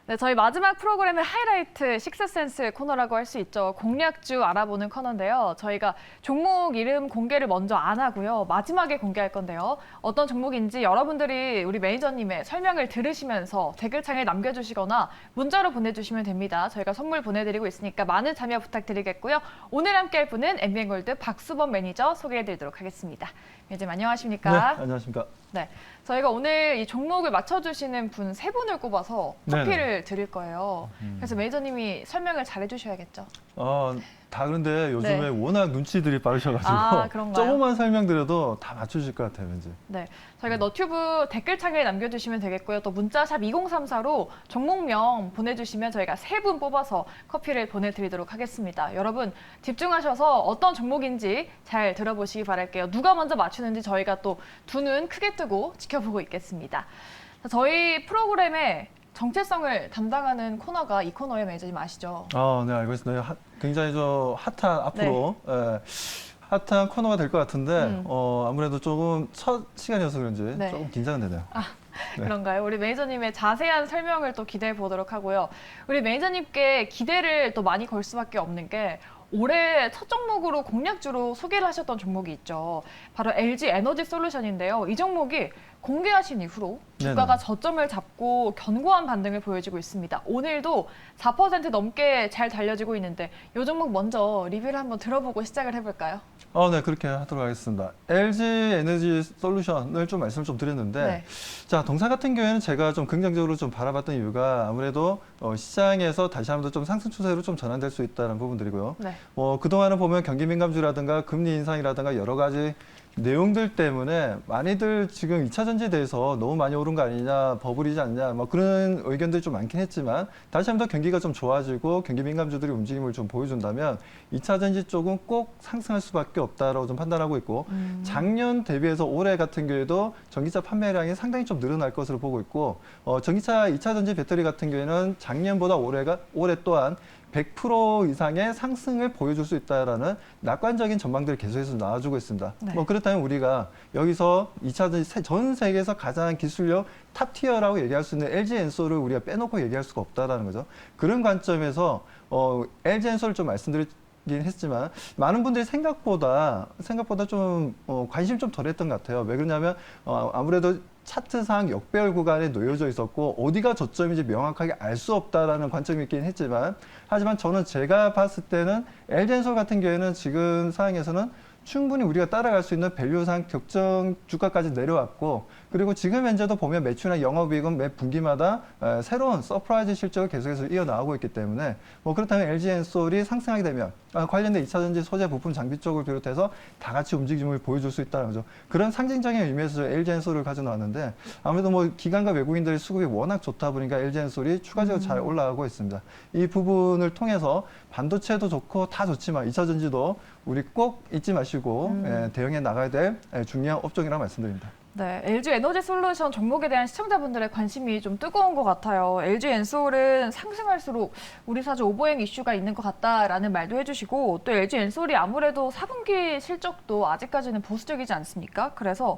네, 저희 마지막 프로그램의 하이라이트 식스센스 코너라고 할 수 있죠. 공략주 알아보는 코너인데요. 저희가 종목 이름 공개를 먼저 안 하고요. 마지막에 공개할 건데요. 어떤 종목인지 여러분들이 우리 매니저님의 설명을 들으시면서 댓글창에 남겨주시거나 문자로 보내주시면 됩니다. 저희가 선물 보내드리고 있으니까 많은 참여 부탁드리겠고요. 오늘 함께할 분은 MBN골드 박수범 매니저 소개해드리도록 하겠습니다. 매니저님 안녕하십니까? 네, 안녕하십니까? 네, 저희가 오늘 이 종목을 맞춰주시는 분 세 분을 꼽아서 커피를 드릴 거예요. 그래서 매니저님이 설명을 잘 해주셔야겠죠. 다 그런데 요즘에 네. 워낙 눈치들이 빠르셔가지고 아, 그런가요? 조금만 설명드려도 다 맞추실 것 같아요, 왠지. 네, 저희가 너튜브 댓글창에 남겨주시면 되겠고요. 또 문자샵 2034로 종목명 보내주시면 저희가 세 분 뽑아서 커피를 보내드리도록 하겠습니다. 여러분 집중하셔서 어떤 종목인지 잘 들어보시기 바랄게요. 누가 먼저 맞추는지 저희가 또 두 눈 크게 뜨고 지켜보고 있겠습니다. 저희 프로그램의 정체성을 담당하는 코너가 이 코너의 매니저님 아시죠? 네, 알고 있습니다. 굉장히 핫한 앞으로 핫한 코너가 될 것 같은데 아무래도 조금 첫 시간이어서 그런지 네. 조금 긴장은 되네요. 네. 그런가요? 우리 매니저님의 자세한 설명을 또 기대해 보도록 하고요. 우리 매니저님께 기대를 또 많이 걸 수밖에 없는 게 올해 첫 종목으로 공략주로 소개를 하셨던 종목이 있죠. 바로 LG 에너지 솔루션인데요. 이 종목이 공개하신 이후로 주가가 네네. 저점을 잡고 견고한 반등을 보여주고 있습니다. 오늘도 4% 넘게 잘 달려지고 있는데 이 종목 먼저 리뷰를 한번 들어보고 시작을 해볼까요? 네, 그렇게 하도록 하겠습니다. LG 에너지 솔루션을 좀 말씀을 좀 드렸는데, 네. 자, 동사 같은 경우에는 제가 좀 긍정적으로 좀 바라봤던 이유가 아무래도 시장에서 다시 한번 좀 상승 추세로 좀 전환될 수 있다는 부분들이고요. 네. 그동안은 보면 경기 민감주라든가 금리 인상이라든가 여러 가지 내용들 때문에 많이들 지금 2차 전지에 대해서 너무 많이 오른 거 아니냐, 버블이지 않냐, 뭐 그런 의견들이 좀 많긴 했지만 다시 한번 더 경기가 좀 좋아지고 경기 민감주들이 움직임을 좀 보여준다면 2차 전지 쪽은 꼭 상승할 수밖에 없다라고 좀 판단하고 있고 작년 대비해서 올해 같은 경우에도 전기차 판매량이 상당히 좀 늘어날 것으로 보고 있고 전기차 2차 전지 배터리 같은 경우에는 작년보다 올해 또한 100% 이상의 상승을 보여줄 수 있다라는 낙관적인 전망들을 계속해서 나와주고 있습니다. 네. 그렇다면 우리가 여기서 2차 전지 전 세계에서 가장 기술력 탑 티어라고 얘기할 수 있는 LG 엔솔을 우리가 빼놓고 얘기할 수가 없다라는 거죠. 그런 관점에서 LG 엔솔을 좀 말씀드린 했지만 많은 분들이 생각보다 좀 관심 좀 덜했던 것 같아요. 왜 그러냐면 아무래도 차트상 역배열 구간에 놓여져 있었고 어디가 저점인지 명확하게 알 수 없다라는 관점이 있긴 했지만 하지만 저는 제가 봤을 때는 LG엔솔 같은 경우에는 지금 상황에서는 충분히 우리가 따라갈 수 있는 밸류상 적정 주가까지 내려왔고 그리고 지금 현재도 보면 매출이나 영업이익은 매 분기마다 새로운 서프라이즈 실적을 계속해서 이어나가고 있기 때문에 그렇다면 LG엔솔이 상승하게 되면 관련된 2차전지 소재 부품 장비 쪽을 비롯해서 다 같이 움직임을 보여줄 수 있다는 거죠. 그런 상징적인 의미에서 LG엔솔을 가져나왔는데 아무래도 기관과 외국인들의 수급이 워낙 좋다 보니까 LG엔솔이 추가적으로 잘 올라가고 있습니다. 이 부분을 통해서 반도체도 좋고 다 좋지만 2차전지도 우리 꼭 잊지 마시고 대응해 나가야 될 중요한 업종이라고 말씀드립니다. 네, LG 에너지 솔루션 종목에 대한 시청자분들의 관심이 좀 뜨거운 것 같아요. LG 엔솔은 상승할수록 우리 사주 오버행 이슈가 있는 것 같다라는 말도 해주시고 또 LG 엔솔이 아무래도 4분기 실적도 아직까지는 보수적이지 않습니까? 그래서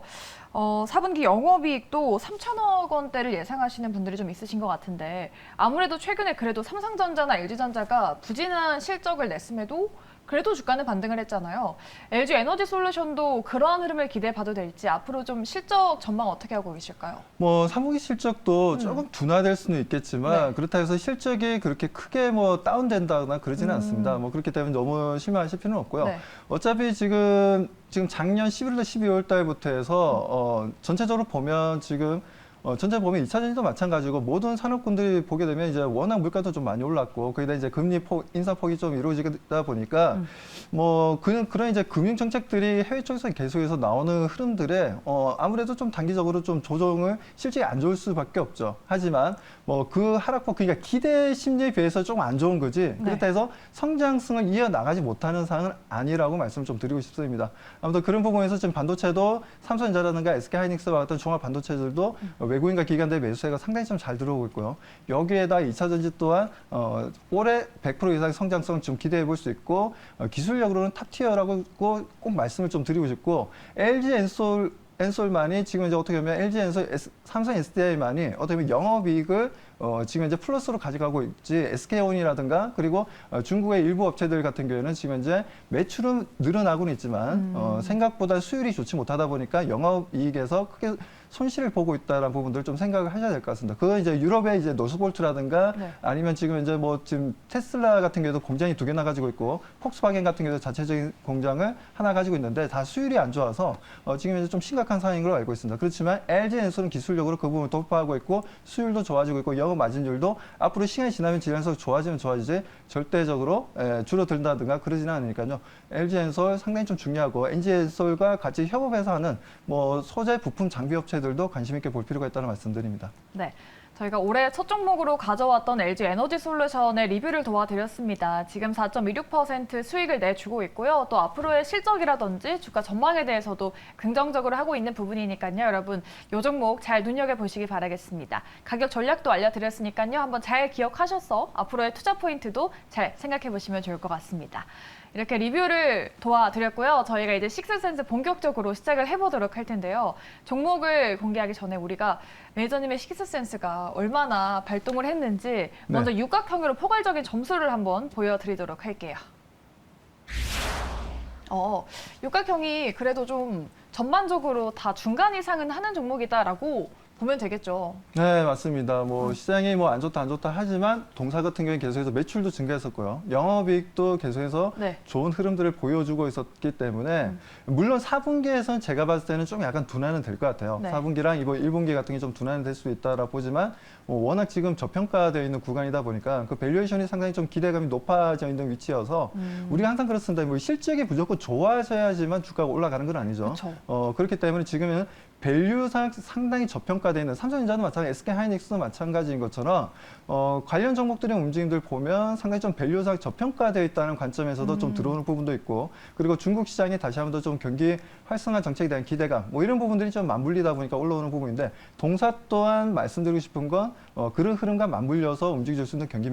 4분기 영업이익도 3천억 원대를 예상하시는 분들이 좀 있으신 것 같은데 아무래도 최근에 그래도 삼성전자나 LG전자가 부진한 실적을 냈음에도 그래도 주가는 반등을 했잖아요. LG 에너지 솔루션도 그러한 흐름을 기대해봐도 될지 앞으로 좀 실적 전망 어떻게 하고 계실까요? 3분기 실적도 조금 둔화될 수는 있겠지만 네. 그렇다고 해서 실적이 그렇게 크게 다운된다거나 그러지는 않습니다. 그렇기 때문에 너무 실망하실 필요는 없고요. 네. 어차피 지금 작년 11월, 12월 달부터 해서 전체적으로 보면 지금 전체 보면 2차 전지도 마찬가지고 모든 산업군들이 보게 되면 이제 워낙 물가도 좀 많이 올랐고 거기다 이제 금리 인상폭이 좀 이루어지다 보니까 그런 이제 금융 정책들이 해외 쪽에서 계속해서 나오는 흐름들에 아무래도 좀 단기적으로 좀 조정을 실제 안 좋을 수밖에 없죠. 하지만 그 하락폭 그러니까 기대 심리에 비해서 조금 안 좋은 거지. 그렇다 해서 성장성을 이어나가지 못하는 상황은 아니라고 말씀을 좀 드리고 싶습니다. 아무튼 그런 부분에서 지금 반도체도 삼성전자라든가 SK하이닉스와 같은 종합 반도체들도 외국인과 기관들의 매수세가 상당히 좀 잘 들어오고 있고요. 여기에다 2차 전지 또한 올해 100% 이상의 성장성 좀 기대해 볼 수 있고 기술력으로는 탑티어라고 꼭 말씀을 좀 드리고 싶고 LG 엔솔 엔솔만이 지금 이제 어떻게 보면 LG 엔솔, 삼성 SDI만이 어떻게 보면 영업이익을 지금 이제 플러스로 가져가고 있지, SK온이라든가 그리고 중국의 일부 업체들 같은 경우에는 지금 이제 매출은 늘어나고는 있지만 생각보다 수율이 좋지 못하다 보니까 영업이익에서 크게 손실을 보고 있다는 부분들 좀 생각을 하셔야 될 것 같습니다. 그건 이제 유럽의 이제 노스볼트라든가 네. 아니면 지금 이제 뭐 지금 테슬라 같은 경우도 공장이 2개나 가지고 있고 폭스바겐 같은 경우도 자체적인 공장을 하나 가지고 있는데 다 수율이 안 좋아서 지금 이제 좀 심각한 상황인 걸로 알고 있습니다. 그렇지만 LG 엔솔은 기술력으로 그 부분을 돌파하고 있고 수율도 좋아지고 있고 영업 마진율도 앞으로 시간이 지나면 지나면서 좋아지면 좋아지지 절대적으로 줄어든다든가 그러지는 않으니까요. LG 엔솔 상당히 좀 중요하고 LG 엔솔과 같이 협업해서 하는 뭐 소재 부품 장비 업체들도 관심 있게 볼 필요가 있다는 말씀드립니다. 네. 저희가 올해 첫 종목으로 가져왔던 LG 에너지 솔루션의 리뷰를 도와드렸습니다. 지금 4.26% 수익을 내주고 있고요. 또 앞으로의 실적이라든지 주가 전망에 대해서도 긍정적으로 하고 있는 부분이니까요. 여러분, 이 종목 잘 눈여겨보시기 바라겠습니다. 가격 전략도 알려드렸으니까요. 한번 잘 기억하셔서 앞으로의 투자 포인트도 잘 생각해보시면 좋을 것 같습니다. 이렇게 리뷰를 도와드렸고요. 저희가 이제 식스센스 본격적으로 시작을 해보도록 할 텐데요. 종목을 공개하기 전에 우리가 매니저님의 식스센스가 얼마나 발동을 했는지 먼저 육각형으로 포괄적인 점수를 한번 보여드리도록 할게요. 육각형이 그래도 좀 전반적으로 다 중간 이상은 하는 종목이다라고 보면 되겠죠. 네, 맞습니다. 뭐 시장이 뭐 안 좋다 하지만 동사 같은 경우에 계속해서 매출도 증가했었고요. 영업이익도 계속해서 네. 좋은 흐름들을 보여주고 있었기 때문에 물론 4분기에서는 제가 봤을 때는 좀 약간 둔화는 될 것 같아요. 네. 4분기랑 이번 1분기 같은 게 좀 둔화는 될 수 있다라고 보지만 워낙 지금 저평가되어 있는 구간이다 보니까 그 밸류에이션이 상당히 좀 기대감이 높아져 있는 위치여서 우리가 항상 그렇습니다. 뭐 실적이 무조건 좋아져야지만 주가가 올라가는 건 아니죠. 그렇기 때문에 지금은 밸류상 상당히 저평가되어 있는 삼성전자도 마찬가지, SK하이닉스도 마찬가지인 것처럼 관련 종목들의 움직임들 보면 상당히 좀 밸류상 저평가되어 있다는 관점에서도 좀 들어오는 부분도 있고, 그리고 중국 시장이 다시 한번 더 좀 경기 활성화 정책에 대한 기대감, 뭐 이런 부분들이 좀 맞물리다 보니까 올라오는 부분인데, 동사 또한 말씀드리고 싶은 건 그런 흐름과 맞물려서 움직일 수 있는 경기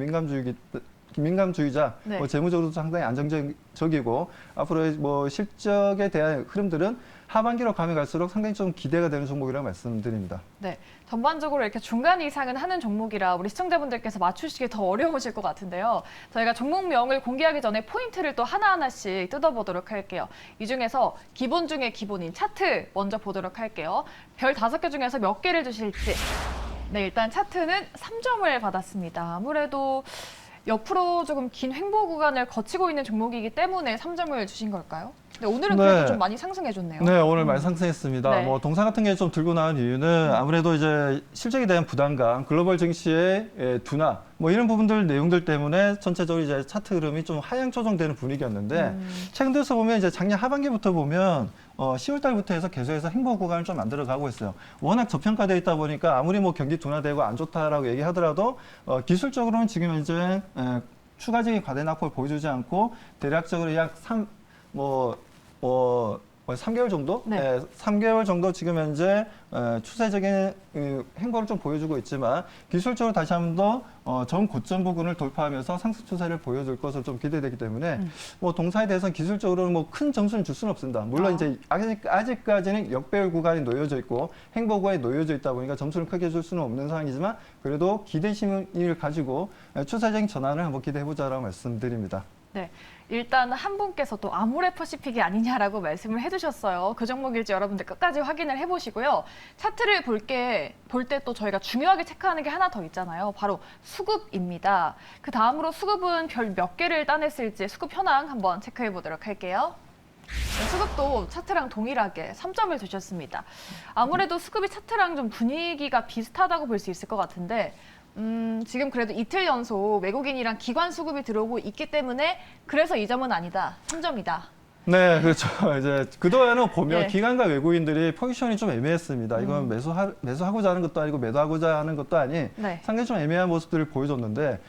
민감주의자, 네. 뭐 재무적으로도 상당히 안정적이고 앞으로의 뭐 실적에 대한 흐름들은 하반기로 가면 갈수록 상당히 좀 기대가 되는 종목이라고 말씀드립니다. 네, 전반적으로 이렇게 중간 이상은 하는 종목이라 우리 시청자분들께서 맞추시기 더 어려우실 것 같은데요. 저희가 종목명을 공개하기 전에 포인트를 또 하나하나씩 뜯어보도록 할게요. 이 중에서 기본 중에 기본인 차트 먼저 보도록 할게요. 별 5개 중에서 몇 개를 주실지. 네, 일단 차트는 3점을 받았습니다. 아무래도 옆으로 조금 긴 횡보 구간을 거치고 있는 종목이기 때문에 3점을 주신 걸까요? 근데 오늘은 그래도 좀 많이 상승해줬네요. 네, 오늘 많이 상승했습니다. 네. 뭐 동사 같은 게 좀 들고 나온 이유는 아무래도 이제 실적에 대한 부담감, 글로벌 증시의 둔화, 뭐 이런 부분들 내용들 때문에 전체적으로 이제 차트 흐름이 좀 하향 조정되는 분위기였는데 최근 들어서 보면 이제 작년 하반기부터 보면 10월 달부터 해서 계속해서 행보 구간을 좀 만들어 가고 있어요. 워낙 저평가되어 있다 보니까 아무리 뭐 경기 둔화되고 안 좋다라고 얘기하더라도 기술적으로는 지금 이제 추가적인 과대 낙폭을 보여주지 않고 대략적으로 약 3개월 정도? 네. 3개월 정도 지금 현재 추세적인 행보를 좀 보여주고 있지만 기술적으로 다시 한 번 더 전 고점 부근을 돌파하면서 상승 추세를 보여줄 것으로 좀 기대되기 때문에 뭐 동사에 대해서는 기술적으로는 뭐 큰 점수를 줄 수는 없습니다. 물론 이제 아직까지는 역배열 구간이 놓여져 있고 행보 구간이 놓여져 있다 보니까 점수를 크게 줄 수는 없는 상황이지만 그래도 기대심을 가지고 추세적인 전환을 한번 기대해보자라고 말씀드립니다. 네, 일단 한 분께서 또 아모레퍼시픽이 아니냐라고 말씀을 해주셨어요. 그 종목일지 여러분들 끝까지 확인을 해보시고요. 차트를 볼 때 또 저희가 중요하게 체크하는 게 하나 더 있잖아요. 바로 수급입니다. 그 다음으로 수급은 별 몇 개를 따냈을지 수급 현황 한번 체크해 보도록 할게요. 네, 수급도 차트랑 동일하게 3점을 주셨습니다. 아무래도 수급이 차트랑 좀 분위기가 비슷하다고 볼 수 있을 것 같은데 지금 그래도 이틀 연속 외국인이랑 기관 수급이 들어오고 있기 때문에 그래서 이 점은 아니다, 3점이다. 네, 그렇죠. 이제 그동안은 보면 네. 기관과 외국인들이 포지션이 좀 애매했습니다. 이건 매수하고자 하는 것도 아니고 매도하고자 하는 것도 아닌 네. 상당히 좀 애매한 모습들을 보여줬는데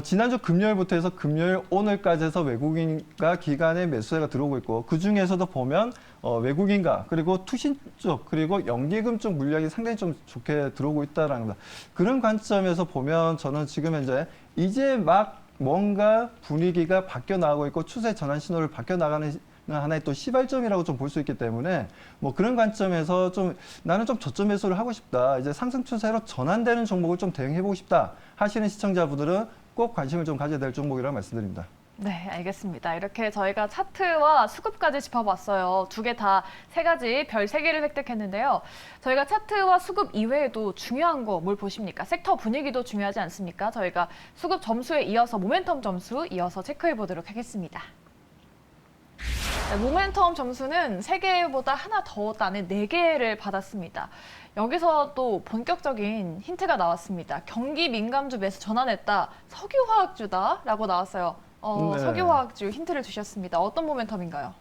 지난주 금요일부터 해서 금요일 오늘까지 해서 외국인과 기관의 매수세가 들어오고 있고 그 중에서도 보면 외국인과 그리고 투신 쪽 그리고 연기금 쪽 물량이 상당히 좀 좋게 들어오고 있다라는 거. 그런 관점에서 보면 저는 지금 현재 이제 막 뭔가 분위기가 바뀌어 나가고 있고 추세 전환 신호를 바뀌어 나가는 하나의 또 시발점이라고 좀 볼 수 있기 때문에 뭐 그런 관점에서 좀 나는 좀 저점 매수를 하고 싶다. 이제 상승 추세로 전환되는 종목을 좀 대응해보고 싶다 하시는 시청자분들은 꼭 관심을 좀 가져야 될 종목이라고 말씀드립니다. 네, 알겠습니다. 이렇게 저희가 차트와 수급까지 짚어봤어요. 두 개 다 세 가지, 별 세 개를 획득했는데요. 저희가 차트와 수급 이외에도 중요한 거 뭘 보십니까? 섹터 분위기도 중요하지 않습니까? 저희가 수급 점수에 이어서 모멘텀 점수 이어서 체크해 보도록 하겠습니다. 네, 모멘텀 점수는 3개보다 하나 더 따는 4개를 받았습니다. 여기서 또 본격적인 힌트가 나왔습니다. 경기 민감주 매수 전환했다. 석유화학주다라고 나왔어요. 네. 석유화학주 힌트를 주셨습니다. 어떤 모멘텀인가요?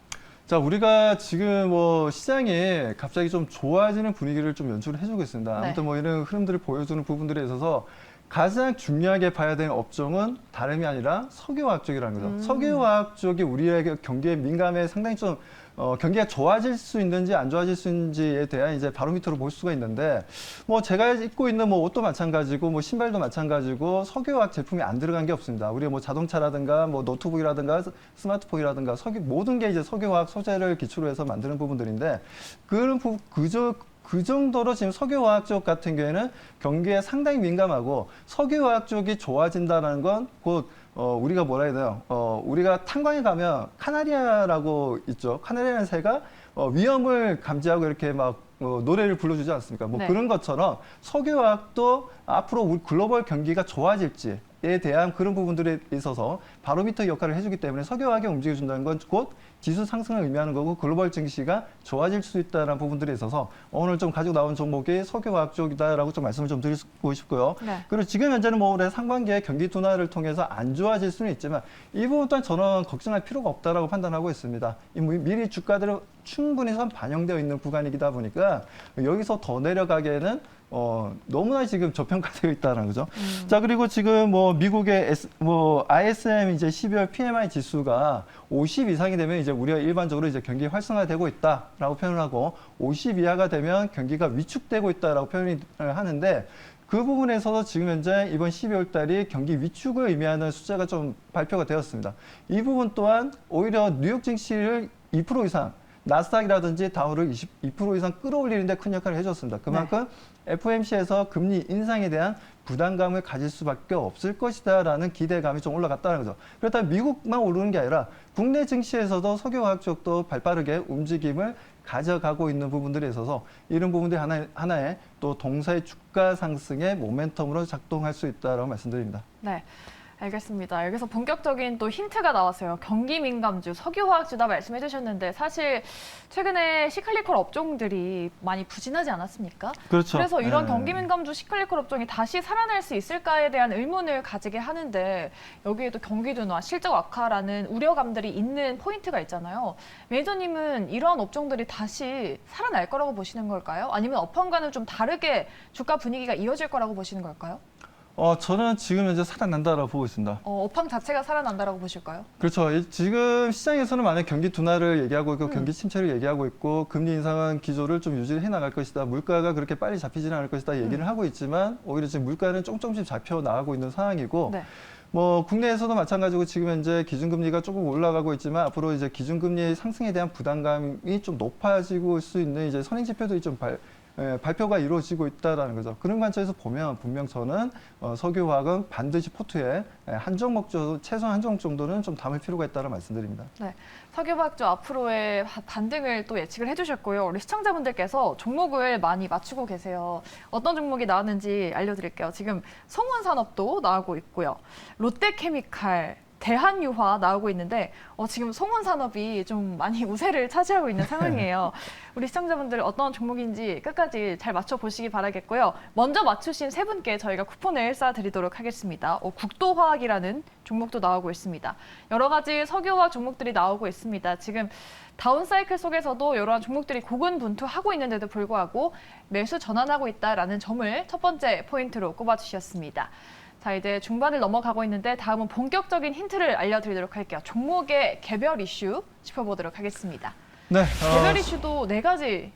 자, 우리가 지금 뭐 시장에 갑자기 좀 좋아지는 분위기를 좀 연출을 해주고 있습니다. 네. 아무튼 뭐 이런 흐름들을 보여주는 부분들에 있어서 가장 중요하게 봐야 되는 업종은 다름이 아니라 석유화학 쪽이라는 거죠. 석유화학 쪽이 우리에게 경기에 민감해 상당히 좀 경기가 좋아질 수 있는지 안 좋아질 수 있는지에 대한 이제 바로미터로 볼 수가 있는데 뭐 제가 입고 있는 뭐 옷도 마찬가지고 뭐 신발도 마찬가지고 석유화학 제품이 안 들어간 게 없습니다. 우리 뭐 자동차라든가 뭐 노트북이라든가 스마트폰이라든가 모든 게 이제 석유화학 소재를 기초로 해서 만드는 부분들인데 그 정도로 지금 석유화학 쪽 같은 경우에는 경기에 상당히 민감하고 석유화학 쪽이 좋아진다는 건 곧 우리가 뭐라 해야 돼요? 우리가 탄광에 가면 카나리아라고 있죠. 카나리아라는 새가 위험을 감지하고 이렇게 막 노래를 불러주지 않습니까? 뭐 네. 그런 것처럼 석유화학도 앞으로 우리 글로벌 경기가 좋아질지에 대한 그런 부분들에 있어서 바로미터 역할을 해주기 때문에 석유화학이 움직여준다는 건 곧 지수 상승을 의미하는 거고 글로벌 증시가 좋아질 수 있다는 부분들에 있어서 오늘 좀 가지고 나온 종목이 석유화학 쪽이다라고 좀 말씀을 좀 드리고 싶고요. 네. 그리고 지금 현재는 뭐 올해 상반기에 경기 둔화를 통해서 안 좋아질 수는 있지만 이 부분 또한 저는 걱정할 필요가 없다라고 판단하고 있습니다. 미리 주가들은 충분히 반영되어 있는 구간이다 보니까 여기서 더 내려가기에는 너무나 지금 저평가되어 있다는 거죠. 자, 그리고 지금 뭐 미국의 ISM 이제 12월 PMI 지수가 50 이상이 되면 이제 우리가 일반적으로 이제 경기 활성화되고 있다라고 표현을 하고 50 이하가 되면 경기가 위축되고 있다라고 표현을 하는데 그 부분에서도 지금 현재 이번 12월 달이 경기 위축을 의미하는 숫자가 좀 발표가 되었습니다. 이 부분 또한 오히려 뉴욕 증시를 2% 이상 나스닥이라든지 다우를 22% 이상 끌어올리는 데 큰 역할을 해줬습니다. 그만큼 FOMC에서 금리 인상에 대한 부담감을 가질 수밖에 없을 것이다라는 기대감이 좀 올라갔다는 거죠. 그렇다면 미국만 오르는 게 아니라 국내 증시에서도 석유화학 쪽도 발빠르게 움직임을 가져가고 있는 부분들에 있어서 이런 부분들이 하나의 또 동사의 주가 상승의 모멘텀으로 작동할 수 있다고 말씀드립니다. 네. 알겠습니다. 여기서 본격적인 또 힌트가 나왔어요. 경기 민감주, 석유화학주다 말씀해 주셨는데 사실 최근에 시클리컬 업종들이 많이 부진하지 않았습니까? 그렇죠. 그래서 이런 네. 경기 민감주 시클리컬 업종이 다시 살아날 수 있을까에 대한 의문을 가지게 하는데 여기에도 경기 둔화, 실적 악화라는 우려감들이 있는 포인트가 있잖아요. 매니저님은 이러한 업종들이 다시 살아날 거라고 보시는 걸까요? 아니면 업황과는 좀 다르게 주가 분위기가 이어질 거라고 보시는 걸까요? 저는 지금 현재 살아난다라고 보고 있습니다. 업황 자체가 살아난다라고 보실까요? 그렇죠. 지금 시장에서는 만약 경기 둔화를 얘기하고 있고 경기 침체를 얘기하고 있고 금리 인상 기조를 좀 유지해 나갈 것이다. 물가가 그렇게 빨리 잡히지는 않을 것이다. 얘기를 하고 있지만 오히려 지금 물가는 조금씩 잡혀 나가고 있는 상황이고 네. 뭐 국내에서도 마찬가지고 지금 현재 기준금리가 조금 올라가고 있지만 앞으로 이제 기준금리 상승에 대한 부담감이 좀 높아지고 올 수 있는 이제 선행 지표들이 좀 발표가 이루어지고 있다는 거죠. 그런 관점에서 보면 분명 저는 석유화학은 반드시 포트에 한 종목 정도, 최소한 한 종목 정도는 좀 담을 필요가 있다는 말씀드립니다. 네, 석유화학주 앞으로의 반등을 또 예측을 해주셨고요. 우리 시청자분들께서 종목을 많이 맞추고 계세요. 어떤 종목이 나왔는지 알려드릴게요. 지금 송원산업도 나오고 있고요. 롯데케미칼, 대한유화 나오고 있는데 지금 송원산업이 좀 많이 우세를 차지하고 있는 상황이에요. 우리 시청자분들 어떤 종목인지 끝까지 잘 맞춰보시기 바라겠고요. 먼저 맞추신 세 분께 저희가 쿠폰을 쏴드리도록 하겠습니다. 국도화학이라는 종목도 나오고 있습니다. 여러 가지 석유화학 종목들이 나오고 있습니다. 지금 다운사이클 속에서도 이러한 종목들이 고군분투하고 있는데도 불구하고 매수 전환하고 있다는 점을 첫 번째 포인트로 꼽아주셨습니다. 자, 이제 중반을 넘어가고 있는데 다음은 본격적인 힌트를 알려드리도록 할게요. 종목의 개별 이슈 짚어보도록 하겠습니다. 네. 개별 이슈도 4가지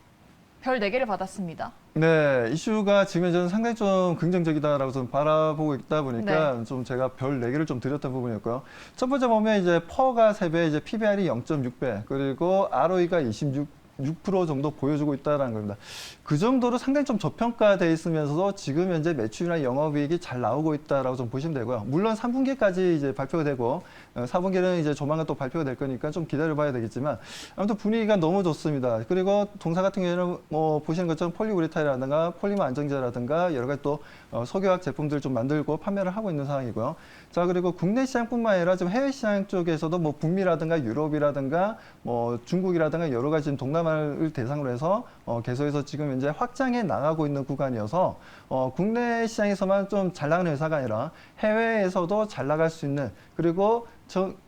별 4개를 받았습니다. 네, 이슈가 지금 저는 상당히 좀 긍정적이다라고 좀 바라보고 있다 보니까 좀 제가 별 4개를 좀 드렸던 부분이었고요. 첫 번째 보면 이제 퍼가 3배, 이제 PBR이 0.6배, 그리고 ROE가 6% 정도 보여주고 있다는 겁니다. 그 정도로 상당히 좀 저평가돼 있으면서도 지금 현재 매출이나 영업이익이 잘 나오고 있다라고 좀 보시면 되고요. 물론 3분기까지 이제 발표가 되고 4분기는 이제 조만간 또 발표가 될 거니까 좀 기다려봐야 되겠지만 아무튼 분위기가 너무 좋습니다. 그리고 동사 같은 경우에는 뭐 보시는 것처럼 폴리우레탄이라든가 폴리머 안정제라든가 여러 가지 또 석유화학 제품들을 좀 만들고 판매를 하고 있는 상황이고요. 자, 그리고 국내 시장뿐만 아니라 지금 해외 시장 쪽에서도 뭐 북미라든가 유럽이라든가 뭐 중국이라든가 여러 가지 지금 동남아를 대상으로 해서 계속해서 지금 현재 확장해 나가고 있는 구간이어서 국내 시장에서만 좀 잘 나가는 회사가 아니라 해외에서도 잘 나갈 수 있는, 그리고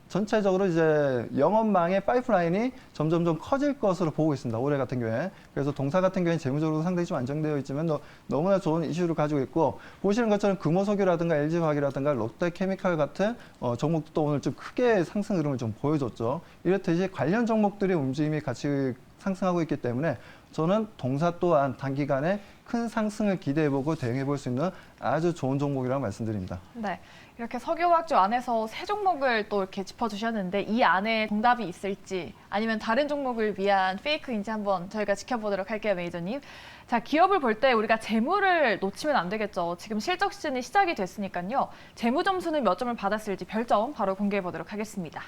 전체적으로 이제 영업망의 파이프라인이 점점 좀 커질 것으로 보고 있습니다. 올해 같은 경우에. 그래서 동사 같은 경우에 재무적으로 상당히 좀 안정되어 있지만 너무나 좋은 이슈를 가지고 있고, 보시는 것처럼 금호석유라든가 LG화학이라든가 롯데케미칼 같은 종목도 오늘 좀 크게 상승 흐름을 좀 보여줬죠. 이렇듯이 관련 종목들의 움직임이 같이 상승하고 있기 때문에 저는 동사 또한 단기간에 큰 상승을 기대해보고 대응해볼 수 있는 아주 좋은 종목이라고 말씀드립니다. 네. 이렇게 석유화학주 안에서 3종목을 또 이렇게 짚어주셨는데 이 안에 정답이 있을지 아니면 다른 종목을 위한 페이크인지 한번 저희가 지켜보도록 할게요, 매니저님. 자, 기업을 볼 때 우리가 재무를 놓치면 안 되겠죠. 지금 실적 시즌이 시작이 됐으니까요. 재무 점수는 몇 점을 받았을지 별점 바로 공개해 보도록 하겠습니다.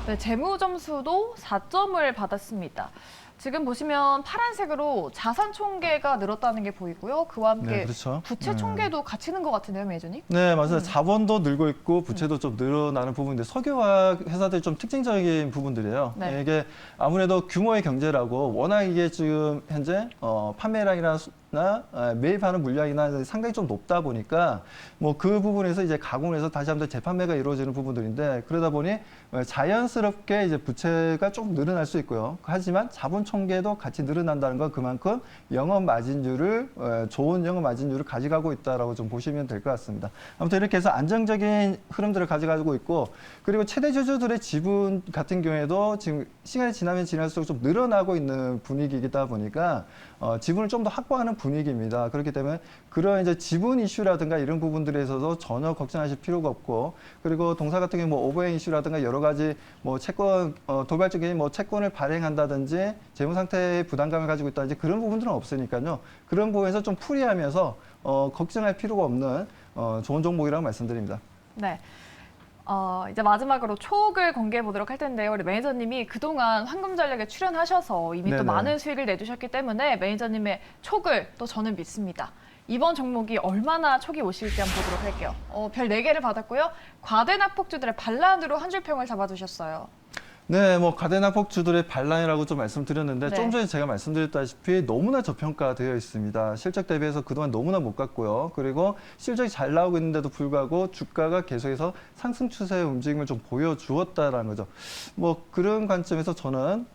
네, 재무 점수도 4점을 받았습니다. 지금 보시면 파란색으로 자산 총계가 늘었다는 게 보이고요. 그와 함께 네, 그렇죠. 부채 총계도 같이 는 것 같은데요, 매니저님? 네, 맞아요. 자본도 늘고 있고 부채도 좀 늘어나는 부분인데 석유화학 회사들이 좀 특징적인 부분들이에요. 네. 이게 아무래도 규모의 경제라고 워낙 이게 지금 현재 판매량이나 매입하는 물량이나 상당히 좀 높다 보니까 뭐 그 부분에서 이제 가공을 해서 다시 한번 재판매가 이루어지는 부분들인데, 그러다 보니 자연스럽게 이제 부채가 조금 늘어날 수 있고요. 하지만 자본 총계도 같이 늘어난다는 건 그만큼 영업 마진율을 좋은 영업 마진율을 가져가고 있다라고 좀 보시면 될 것 같습니다. 아무튼 이렇게 해서 안정적인 흐름들을 가져가고 있고, 그리고 최대 주주들의 지분 같은 경우에도 지금 시간이 지나면 지날수록 좀 늘어나고 있는 분위기이다 보니까 지분을 좀 더 확보하는 분위기입니다. 그렇기 때문에 그런 이제 지분 이슈라든가 이런 부분들에서도 전혀 걱정하실 필요가 없고, 그리고 동사 같은 경우 뭐 오버행 이슈라든가 여러 가지 뭐 채권 도발적인 뭐 채권을 발행한다든지 재무 상태의 부담감을 가지고 있다든지 그런 부분들은 없으니까요. 그런 부분에서 좀 풀이하면서 걱정할 필요가 없는 좋은 종목이라고 말씀드립니다. 네. 이제 마지막으로 촉을 공개해 보도록 할 텐데요. 우리 매니저님이 그동안 황금전략에 출연하셔서 이미 또 네네. 많은 수익을 내주셨기 때문에 매니저님의 촉을 또 저는 믿습니다. 이번 종목이 얼마나 촉이 오실지 한번 보도록 할게요. 별 4개를 받았고요. 과대납폭주들의 반란으로 한 줄 평을 잡아주셨어요. 네, 뭐 가대납폭주들의 반란이라고 좀 말씀드렸는데 네. 좀 전에 제가 말씀드렸다시피 너무나 저평가되어 있습니다. 실적 대비해서 그동안 너무나 못 갔고요. 그리고 실적이 잘 나오고 있는데도 불구하고 주가가 계속해서 상승 추세의 움직임을 좀 보여주었다라는 거죠. 뭐 그런 관점에서 저는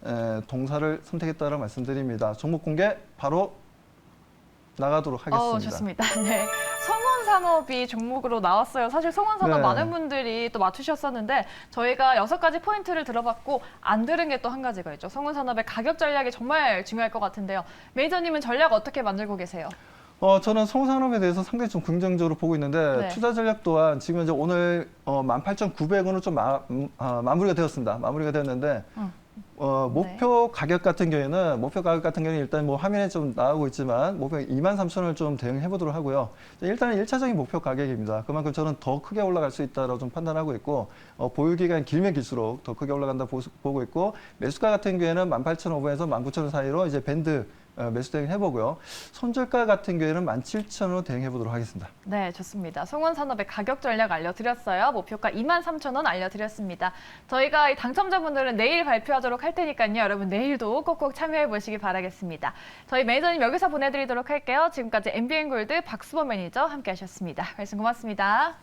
동사를 선택했다라고 말씀드립니다. 종목 공개 바로 나가도록 하겠습니다. 좋습니다. 네. 성원산업이 종목으로 나왔어요. 사실 성원산업 네. 많은 분들이 또 맞추셨었는데 저희가 6가지 포인트를 들어봤고 안 들은 게 또 한 가지가 있죠. 성원산업의 가격 전략이 정말 중요할 것 같은데요. 매니저님은 전략 어떻게 만들고 계세요? 저는 성산업에 대해서 상당히 좀 긍정적으로 보고 있는데 네. 투자 전략 또한 지금 이제 오늘 18,900원으로 좀 마무리가 되었습니다. 마무리가 되었는데 목표 가격 같은 경우에는 일단 뭐 화면에 좀 나오고 있지만 목표 23,000원을 좀 대응해 보도록 하고요. 일단은 1차적인 목표 가격입니다. 그만큼 저는 더 크게 올라갈 수 있다고 좀 판단하고 있고 보유 기간이 길면 길수록 더 크게 올라간다 보고 있고, 매수가 같은 경우에는 18,500원에서 19,000원 사이로 이제 밴드 매수 대응 해보고요. 손절가 같은 경우에는 17,000원으로 대응해 보도록 하겠습니다. 네, 좋습니다. 성원산업의 가격 전략 알려드렸어요. 목표가 23,000원 알려드렸습니다. 저희가 이 당첨자분들은 내일 발표하도록 할 테니까요. 여러분 내일도 꼭꼭 참여해 보시기 바라겠습니다. 저희 매니저님 여기서 보내드리도록 할게요. 지금까지 MBN골드 박수범 매니저 함께 하셨습니다. 말씀 고맙습니다.